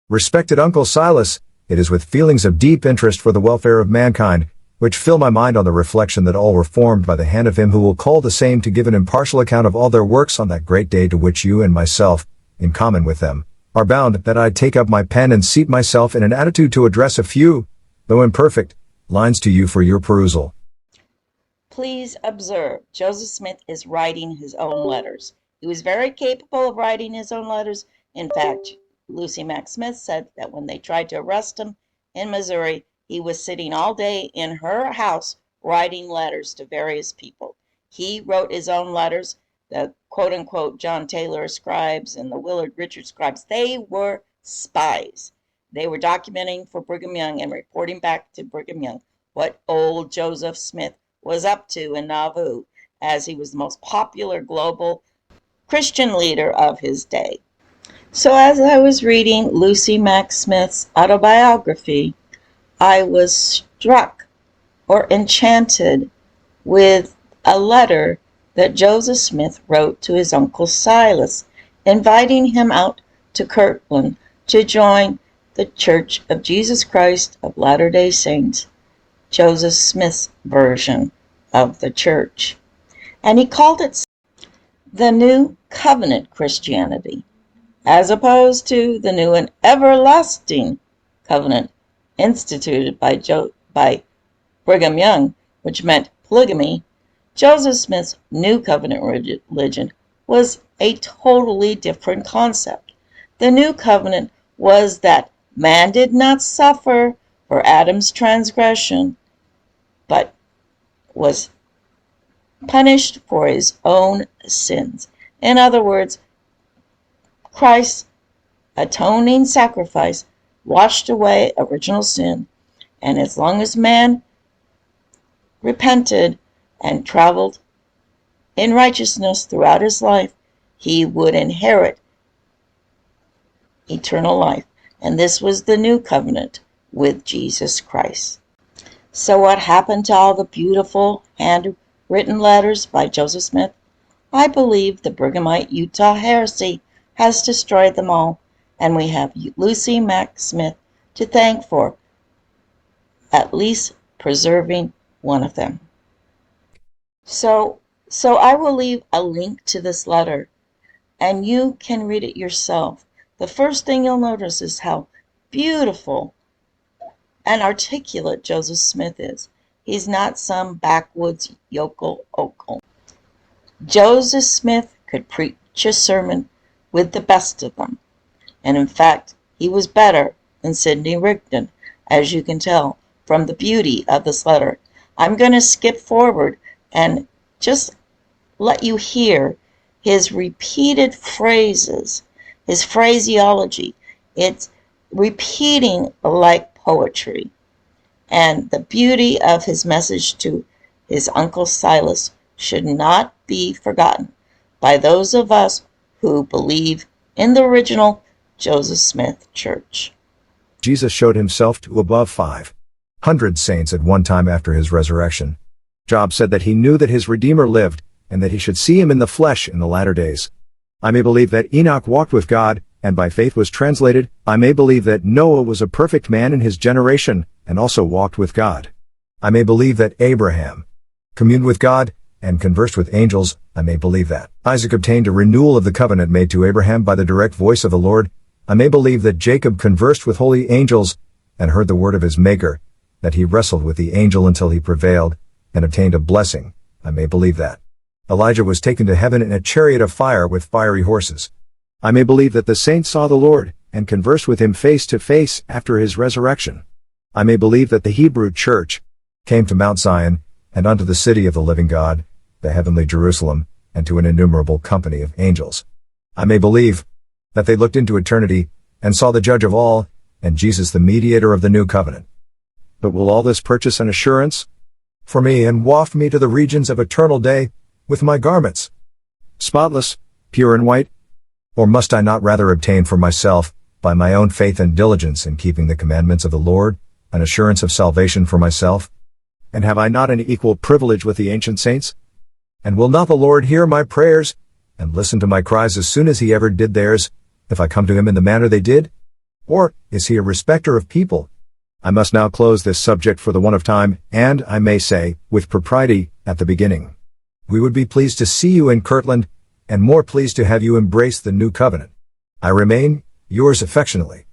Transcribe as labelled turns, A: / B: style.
A: Respected Uncle Silas, it is with feelings of deep interest for the welfare of mankind, which fill my mind on the reflection that all were formed by the hand of him who will call the same to give an impartial account of all their works on that great day to which you and myself, in common with them, are bound, that I take up my pen and seat myself in an attitude to address a few, though imperfect, lines to you for your perusal.
B: Please observe, Joseph Smith is writing his own letters. He was very capable of writing his own letters. In fact, Lucy Mack Smith said that when they tried to arrest him in Missouri, he was sitting all day in her house writing letters to various people. He wrote his own letters. The quote-unquote John Taylor scribes and the Willard Richard scribes, they were spies. They were documenting for Brigham Young and reporting back to Brigham Young what old Joseph Smith was up to in Nauvoo, as he was the most popular global Christian leader of his day. So as I was reading Lucy Mack Smith's autobiography, I was struck or enchanted with a letter that Joseph Smith wrote to his uncle Silas, inviting him out to Kirtland to join the Church of Jesus Christ of Latter-day Saints, Joseph Smith's version of the church. And he called it the New Covenant Christianity, as opposed to the New and Everlasting Covenant instituted by Brigham Young, which meant polygamy. Joseph Smith's New Covenant religion was a totally different concept. The New Covenant was that man did not suffer for Adam's transgression, but was punished for his own sins. In other words, Christ's atoning sacrifice washed away original sin, and as long as man repented and traveled in righteousness throughout his life, he would inherit eternal life. And this was the new covenant with Jesus Christ. So what happened to all the beautiful handwritten letters by Joseph Smith? I believe the Brighamite Utah heresy has destroyed them all, and we have Lucy Mack Smith to thank for at least preserving one of them. So I will leave a link to this letter, and you can read it yourself. The first thing you'll notice is how beautiful and articulate Joseph Smith is. He's not some backwoods yokel okel. Joseph Smith could preach a sermon with the best of them. And in fact, he was better than Sidney Rigdon, as you can tell from the beauty of this letter. I'm going to skip forward and just let you hear his repeated phrases, his phraseology. It's repeating like poetry. And the beauty of his message to his uncle Silas should not be forgotten by those of us who believe in the original Joseph Smith Church.
A: Jesus showed himself to above 500 saints at one time after his resurrection. Job said that he knew that his Redeemer lived, and that he should see him in the flesh in the latter days. I may believe that Enoch walked with God, and by faith was translated. I may believe that Noah was a perfect man in his generation, and also walked with God. I may believe that Abraham communed with God, and conversed with angels. I may believe that Isaac obtained a renewal of the covenant made to Abraham by the direct voice of the Lord. I may believe that Jacob conversed with holy angels, and heard the word of his Maker, that he wrestled with the angel until he prevailed, and obtained a blessing. I may believe that Elijah was taken to heaven in a chariot of fire with fiery horses. I may believe that the saints saw the Lord, and conversed with him face to face after his resurrection. I may believe that the Hebrew church came to Mount Zion, and unto the city of the living God, the heavenly Jerusalem, and to an innumerable company of angels. I may believe that they looked into eternity, and saw the judge of all, and Jesus the mediator of the new covenant. But will all this purchase an assurance for me, and waft me to the regions of eternal day, with my garments spotless, pure and white? Or must I not rather obtain for myself, by my own faith and diligence in keeping the commandments of the Lord, an assurance of salvation for myself? And have I not an equal privilege with the ancient saints? And will not the Lord hear my prayers, and listen to my cries as soon as he ever did theirs, if I come to him in the manner they did? Or, is he a respecter of people? I must now close this subject for the want of time, and, I may say, with propriety, at the beginning. We would be pleased to see you in Kirtland, and more pleased to have you embrace the new covenant. I remain, yours affectionately,